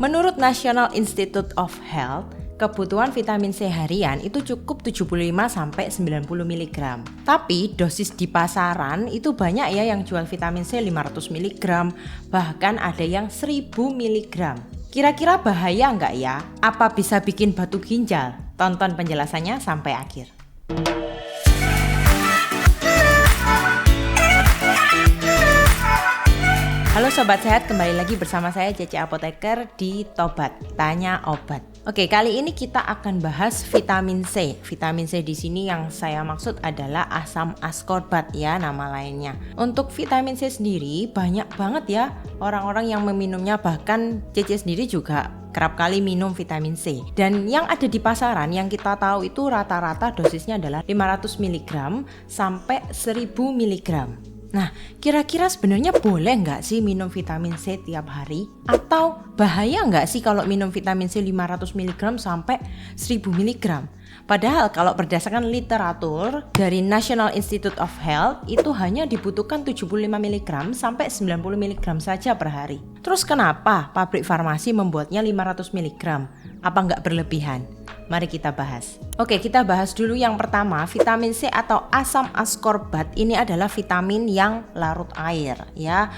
Menurut National Institute of Health, kebutuhan vitamin C harian itu cukup 75-90 mg. Tapi dosis di pasaran itu banyak ya yang jual vitamin C 500 mg, bahkan ada yang 1000 mg. Kira-kira bahaya nggak ya? Apa bisa bikin batu ginjal? Tonton penjelasannya sampai akhir. Halo Sobat Sehat, kembali lagi bersama saya Cece Apoteker di Tobat, Tanya Obat. Oke, kali ini kita akan bahas vitamin C. Vitamin C di sini yang saya maksud adalah asam ascorbat ya nama lainnya. Untuk vitamin C sendiri banyak banget ya orang-orang yang meminumnya, bahkan Cece sendiri juga kerap kali minum vitamin C. Dan yang ada di pasaran yang kita tahu itu rata-rata dosisnya adalah 500 mg sampai 1000 mg. Nah, kira-kira sebenarnya boleh nggak sih minum vitamin C tiap hari? Atau bahaya nggak sih kalau minum vitamin C 500 mg sampai 1000 mg? Padahal kalau berdasarkan literatur dari National Institute of Health itu hanya dibutuhkan 75 mg sampai 90 mg saja per hari. Terus kenapa pabrik farmasi membuatnya 500 mg? Apa nggak berlebihan? Mari kita bahas. Oke, kita bahas dulu yang pertama, vitamin C atau asam ascorbat ini adalah vitamin yang larut air ya.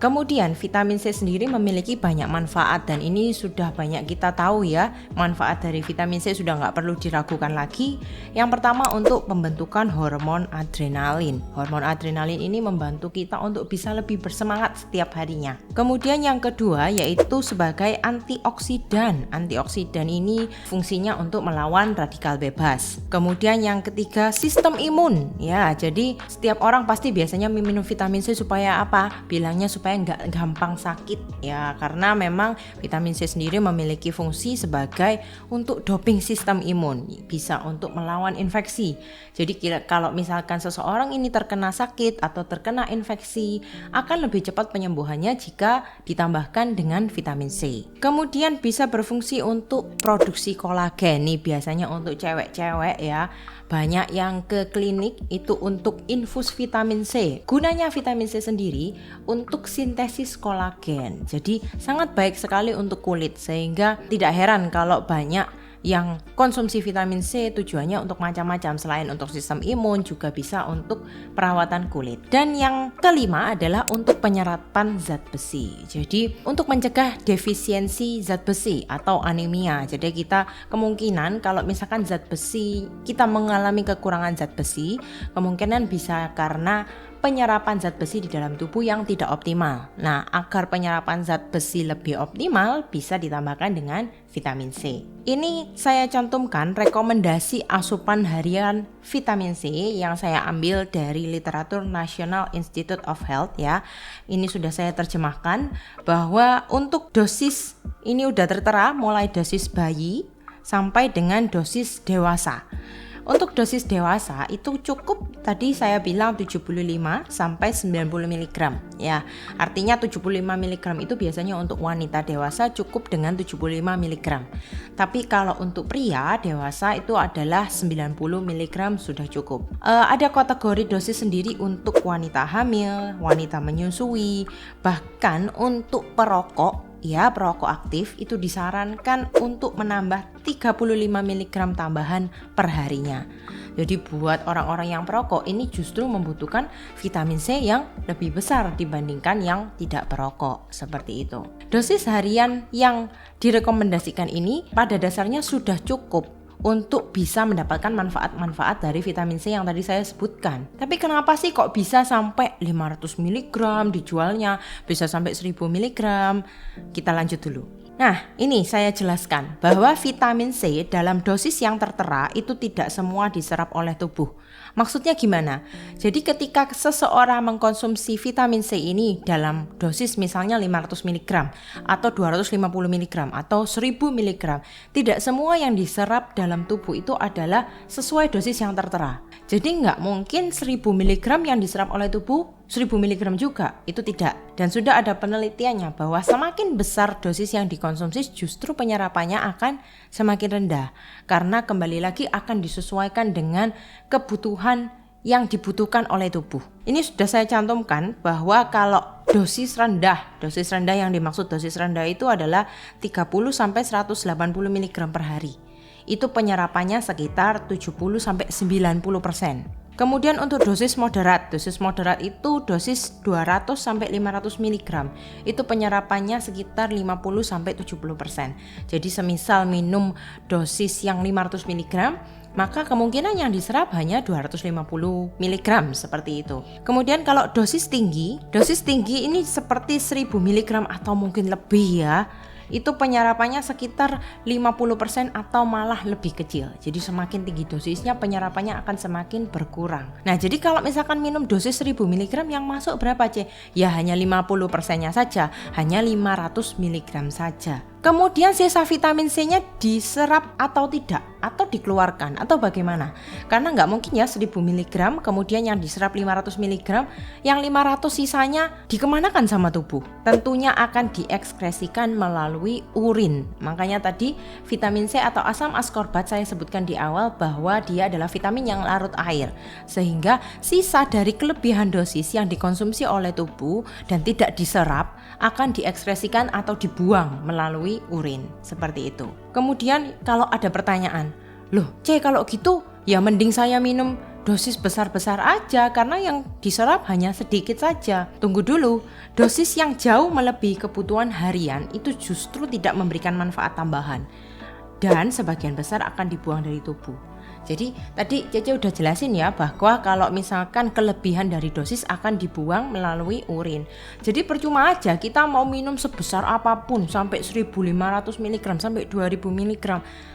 Kemudian vitamin C sendiri memiliki banyak manfaat dan ini sudah banyak kita tahu ya. Manfaat dari vitamin C sudah nggak perlu diragukan lagi. Yang pertama untuk pembentukan hormon adrenalin. Hormon adrenalin ini membantu kita untuk bisa lebih bersemangat setiap harinya. Kemudian yang kedua yaitu sebagai antioksidan. Antioksidan ini fungsinya untuk melawan radikal bebas. Kemudian yang ketiga sistem imun ya. Jadi setiap orang pasti biasanya meminum vitamin C supaya apa? Bilangnya supaya nggak gampang sakit ya, karena memang vitamin C sendiri memiliki fungsi sebagai untuk doping sistem imun, bisa untuk melawan infeksi. Jadi kalau misalkan seseorang ini terkena sakit atau terkena infeksi, akan lebih cepat penyembuhannya jika ditambahkan dengan vitamin C. Kemudian bisa berfungsi untuk produksi kolagen nih, biasanya untuk cewek-cewek ya. Banyak yang ke klinik itu untuk infus vitamin C. Gunanya vitamin C sendiri untuk sintesis kolagen. Jadi sangat baik sekali untuk kulit, sehingga tidak heran kalau banyak yang konsumsi vitamin C tujuannya untuk macam-macam, selain untuk sistem imun juga bisa untuk perawatan kulit. Dan yang kelima adalah untuk penyerapan zat besi. Jadi untuk mencegah defisiensi zat besi atau anemia. Jadi kita kemungkinan kalau misalkan zat besi, kita mengalami kekurangan zat besi, kemungkinan bisa karena penyerapan zat besi di dalam tubuh yang tidak optimal. Nah, agar penyerapan zat besi lebih optimal bisa ditambahkan dengan vitamin C. Ini saya cantumkan rekomendasi asupan harian vitamin C yang saya ambil dari literatur National Institute of Health ya. Ini sudah saya terjemahkan bahwa untuk dosis ini udah tertera mulai dosis bayi sampai dengan dosis dewasa. Untuk dosis dewasa itu cukup tadi saya bilang 75 sampai 90 mg ya. Artinya 75 mg itu biasanya untuk wanita dewasa cukup dengan 75 mg. Tapi kalau untuk pria dewasa itu adalah 90 mg sudah cukup. Ada kategori dosis sendiri untuk wanita hamil, wanita menyusui, bahkan untuk perokok. Ya, perokok aktif itu disarankan untuk menambah 35 mg tambahan per harinya. Jadi buat orang-orang yang perokok ini justru membutuhkan vitamin C yang lebih besar dibandingkan yang tidak perokok, seperti itu. Dosis harian yang direkomendasikan ini pada dasarnya sudah cukup untuk bisa mendapatkan manfaat-manfaat dari vitamin C yang tadi saya sebutkan. Tapi kenapa sih kok bisa sampai 500 mg dijualnya, bisa sampai 1000 mg? Kita lanjut dulu. Nah, ini saya jelaskan bahwa vitamin C dalam dosis yang tertera itu tidak semua diserap oleh tubuh. Maksudnya gimana? Jadi ketika seseorang mengkonsumsi vitamin C ini dalam dosis misalnya 500 mg atau 250 mg atau 1000 mg, tidak semua yang diserap dalam tubuh itu adalah sesuai dosis yang tertera. Jadi nggak mungkin 1000 mg yang diserap oleh tubuh 1000 mg juga, itu tidak. Dan sudah ada penelitiannya bahwa semakin besar dosis yang dikonsumsi justru penyerapannya akan semakin rendah. Karena kembali lagi akan disesuaikan dengan kebutuhan yang dibutuhkan oleh tubuh. Ini sudah saya cantumkan bahwa kalau dosis rendah. Dosis rendah yang dimaksud dosis rendah itu adalah 30 sampai 180 mg per hari. Itu penyerapannya sekitar 70 sampai 90%. Kemudian untuk dosis moderat itu dosis 200 sampai 500 mg. Itu penyerapannya sekitar 50 sampai 70%. Jadi semisal minum dosis yang 500 mg, maka kemungkinan yang diserap hanya 250 mg seperti itu. Kemudian kalau dosis tinggi ini seperti 1000 mg atau mungkin lebih ya. Itu penyerapannya sekitar 50% atau malah lebih kecil. Jadi semakin tinggi dosisnya penyerapannya akan semakin berkurang. Nah, jadi kalau misalkan minum dosis 1000 mg yang masuk berapa, C? Ya hanya 50%-nya saja, hanya 500 mg saja. Kemudian sisa vitamin C-nya diserap atau tidak, atau dikeluarkan, atau bagaimana? Karena nggak mungkin ya 1000 mg, kemudian yang diserap 500 mg, yang 500 sisanya dikemanakan sama tubuh? Tentunya akan diekskresikan melalui urin. Makanya tadi vitamin C atau asam askorbat saya sebutkan di awal bahwa dia adalah vitamin yang larut air. Sehingga sisa dari kelebihan dosis yang dikonsumsi oleh tubuh dan tidak diserap akan diekskresikan atau dibuang melalui urin, seperti itu. Kemudian kalau ada pertanyaan, loh C kalau gitu ya mending saya minum dosis besar-besar aja karena yang diserap hanya sedikit saja. Tunggu dulu, dosis yang jauh melebihi kebutuhan harian itu justru tidak memberikan manfaat tambahan dan sebagian besar akan dibuang dari tubuh. Jadi tadi Cece udah jelasin ya bahwa kalau misalkan kelebihan dari dosis akan dibuang melalui urin. Jadi percuma aja kita mau minum sebesar apapun sampai 1500 mg sampai 2000 mg,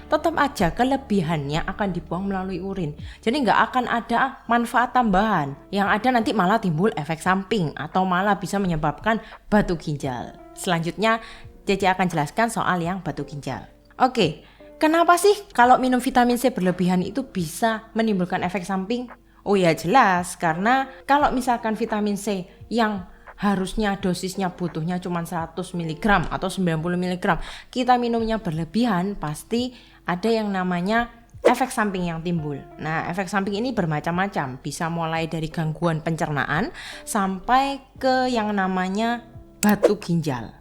tetap aja kelebihannya akan dibuang melalui urin. Jadi nggak akan ada manfaat tambahan. Yang ada nanti malah timbul efek samping atau malah bisa menyebabkan batu ginjal. Selanjutnya Cece akan jelaskan soal yang batu ginjal. Oke. Kenapa sih kalau minum vitamin C berlebihan itu bisa menimbulkan efek samping? Oh ya jelas, karena kalau misalkan vitamin C yang harusnya dosisnya butuhnya cuma 100 mg atau 90 mg, kita minumnya berlebihan, pasti ada yang namanya efek samping yang timbul. Nah, efek samping ini bermacam-macam, bisa mulai dari gangguan pencernaan sampai ke yang namanya batu ginjal.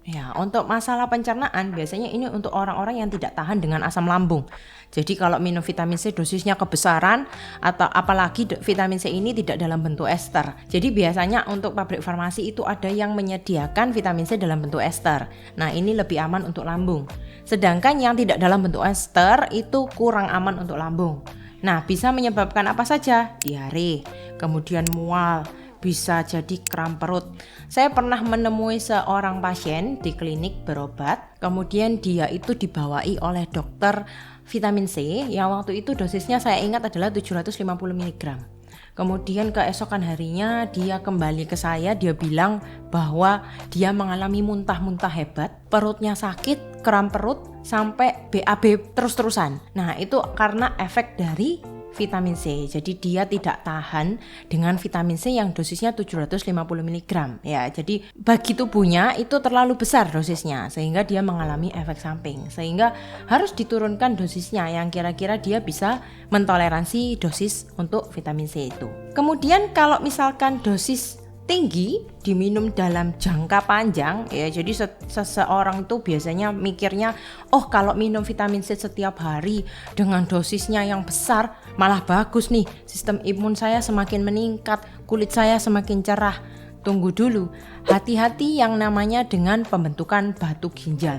Ya, untuk masalah pencernaan biasanya ini untuk orang-orang yang tidak tahan dengan asam lambung. Jadi kalau minum vitamin C dosisnya kebesaran atau apalagi vitamin C ini tidak dalam bentuk ester. Jadi biasanya untuk pabrik farmasi itu ada yang menyediakan vitamin C dalam bentuk ester. Nah, ini lebih aman untuk lambung. Sedangkan yang tidak dalam bentuk ester itu kurang aman untuk lambung. Nah, bisa menyebabkan apa saja? Diare, kemudian mual, bisa jadi kram perut. Saya pernah menemui seorang pasien di klinik berobat, kemudian dia itu dibawai oleh dokter vitamin C yang waktu itu dosisnya saya ingat adalah 750 mg. Kemudian keesokan harinya dia kembali ke saya, dia bilang bahwa dia mengalami muntah-muntah hebat, perutnya sakit, kram perut, sampai BAB terus-terusan. Nah, itu karena efek dari vitamin C. Jadi dia tidak tahan dengan vitamin C yang dosisnya 750 mg. Ya, jadi bagi tubuhnya itu terlalu besar dosisnya sehingga dia mengalami efek samping. Sehingga harus diturunkan dosisnya yang kira-kira dia bisa mentoleransi dosis untuk vitamin C itu. Kemudian kalau misalkan dosis tinggi diminum dalam jangka panjang ya, jadi seseorang itu biasanya mikirnya, oh kalau minum vitamin C setiap hari dengan dosisnya yang besar malah bagus nih, sistem imun saya semakin meningkat, kulit saya semakin cerah. Tunggu dulu, hati-hati yang namanya dengan pembentukan batu ginjal.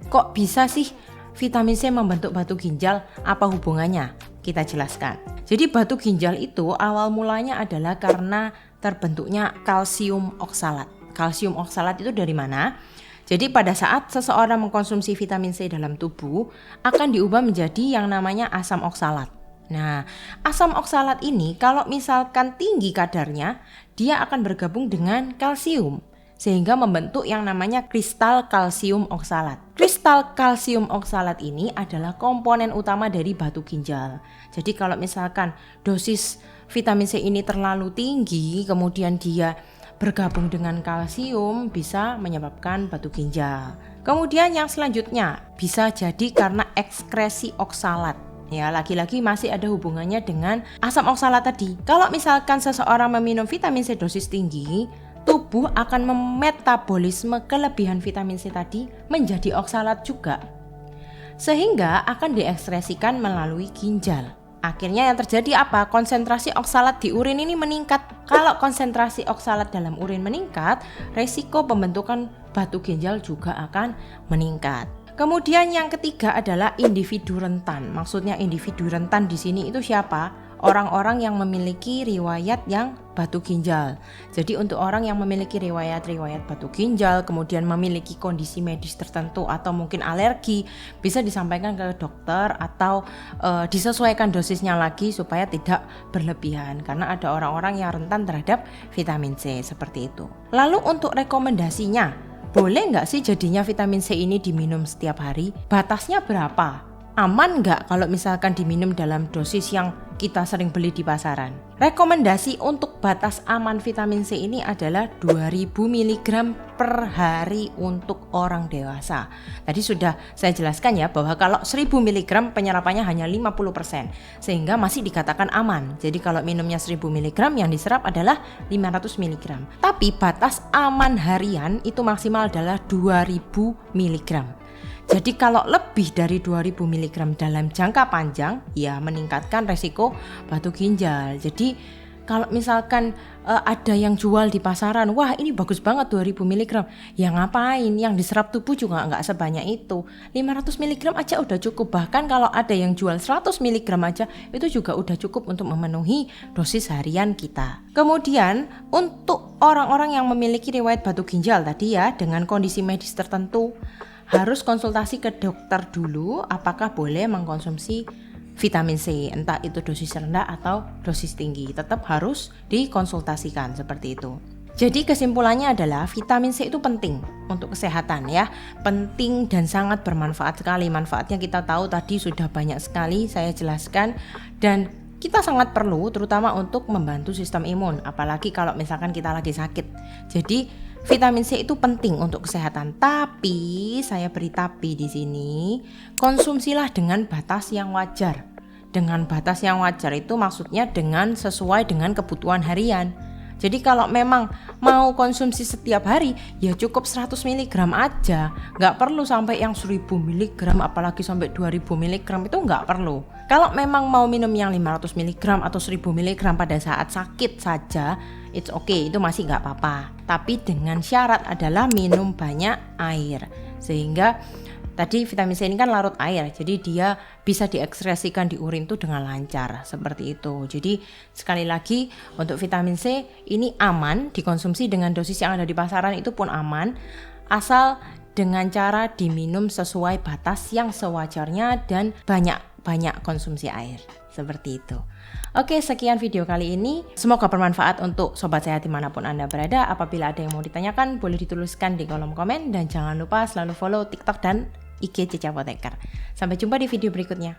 Kok bisa sih vitamin C membentuk batu ginjal? Apa hubungannya? Kita jelaskan. Jadi batu ginjal itu awal mulanya adalah karena terbentuknya kalsium oksalat. Kalsium oksalat itu dari mana? Jadi pada saat seseorang mengkonsumsi vitamin C dalam tubuh akan diubah menjadi yang namanya asam oksalat. Nah, asam oksalat ini kalau misalkan tinggi kadarnya, dia akan bergabung dengan kalsium sehingga membentuk yang namanya kristal kalsium oksalat. Kristal kalsium oksalat ini adalah komponen utama dari batu ginjal. Jadi kalau misalkan dosis vitamin C ini terlalu tinggi, kemudian dia bergabung dengan kalsium, bisa menyebabkan batu ginjal. Kemudian yang selanjutnya bisa jadi karena ekskresi oksalat. Ya, lagi-lagi masih ada hubungannya dengan asam oksalat tadi. Kalau misalkan seseorang meminum vitamin C dosis tinggi, tubuh akan memetabolisme kelebihan vitamin C tadi menjadi oksalat juga, sehingga akan diekspresikan melalui ginjal. Akhirnya yang terjadi apa? Konsentrasi oksalat di urin ini meningkat. Kalau konsentrasi oksalat dalam urin meningkat, resiko pembentukan batu ginjal juga akan meningkat. Kemudian yang ketiga adalah individu rentan. Maksudnya individu rentan di sini itu siapa? Orang-orang yang memiliki riwayat yang batu ginjal. Jadi untuk orang yang memiliki riwayat batu ginjal, kemudian memiliki kondisi medis tertentu atau mungkin alergi, bisa disampaikan ke dokter atau disesuaikan dosisnya lagi supaya tidak berlebihan, karena ada orang-orang yang rentan terhadap vitamin C seperti itu. Lalu untuk rekomendasinya, boleh nggak sih jadinya vitamin C ini diminum setiap hari? Batasnya berapa? Aman nggak kalau misalkan diminum dalam dosis yang kita sering beli di pasaran? Rekomendasi untuk batas aman vitamin C ini adalah 2000 mg per hari untuk orang dewasa. Tadi sudah saya jelaskan ya bahwa kalau 1000 mg penyerapannya hanya 50%, sehingga masih dikatakan aman. Jadi kalau minumnya 1000 mg yang diserap adalah 500 mg. Tapi batas aman harian itu maksimal adalah 2000 mg. Jadi kalau lebih dari 2000 mg dalam jangka panjang, ya meningkatkan resiko batu ginjal. Jadi kalau misalkan ada yang jual di pasaran, wah ini bagus banget 2000 mg, ya ngapain? Yang diserap tubuh juga nggak sebanyak itu. 500 mg aja udah cukup. Bahkan kalau ada yang jual 100 mg aja, itu juga udah cukup untuk memenuhi dosis harian kita. Kemudian untuk orang-orang yang memiliki riwayat batu ginjal tadi ya, dengan kondisi medis tertentu, harus konsultasi ke dokter dulu apakah boleh mengkonsumsi vitamin C, entah itu dosis rendah atau dosis tinggi. Tetap harus dikonsultasikan seperti itu. Jadi kesimpulannya adalah vitamin C itu penting untuk kesehatan ya. Penting dan sangat bermanfaat sekali. Manfaatnya kita tahu tadi sudah banyak sekali saya jelaskan, dan kita sangat perlu terutama untuk membantu sistem imun, apalagi kalau misalkan kita lagi sakit. Jadi vitamin C itu penting untuk kesehatan, tapi saya beri tapi di sini, konsumsilah dengan batas yang wajar. Dengan batas yang wajar itu maksudnya dengan sesuai dengan kebutuhan harian. Jadi kalau memang mau konsumsi setiap hari, ya cukup 100 mg aja. Nggak perlu sampai yang 1000 mg, apalagi sampai 2000 mg, itu nggak perlu. Kalau memang mau minum yang 500 mg atau 1000 mg pada saat sakit saja, it's okay, itu masih nggak apa-apa. Tapi dengan syarat adalah minum banyak air. Sehingga tadi vitamin C ini kan larut air, jadi dia bisa diekspresikan di urin itu dengan lancar, seperti itu. Jadi sekali lagi untuk vitamin C ini aman dikonsumsi dengan dosis yang ada di pasaran, itu pun aman, asal dengan cara diminum sesuai batas yang sewajarnya dan banyak konsumsi air, seperti itu. Oke, sekian video kali ini. Semoga bermanfaat untuk sobat sehat dimanapun Anda berada. Apabila ada yang mau ditanyakan, boleh dituliskan di kolom komen. Dan jangan lupa selalu follow TikTok dan IG Cece Apoteker. Sampai jumpa di video berikutnya.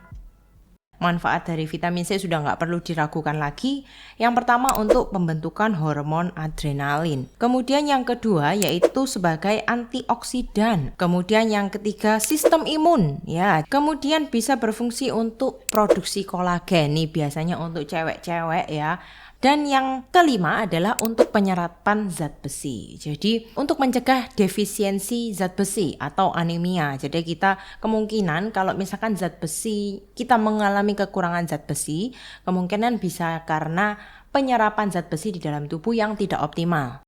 Manfaat dari vitamin C sudah nggak perlu diragukan lagi. Yang pertama untuk pembentukan hormon adrenalin. Kemudian yang kedua yaitu sebagai antioksidan. Kemudian yang ketiga sistem imun ya. Kemudian bisa berfungsi untuk produksi kolagen, nih biasanya untuk cewek-cewek ya. Dan yang kelima adalah untuk penyerapan zat besi. Jadi untuk mencegah defisiensi zat besi atau anemia. Jadi kita kemungkinan kalau misalkan zat besi, kita mengalami kekurangan zat besi, kemungkinan bisa karena penyerapan zat besi di dalam tubuh yang tidak optimal.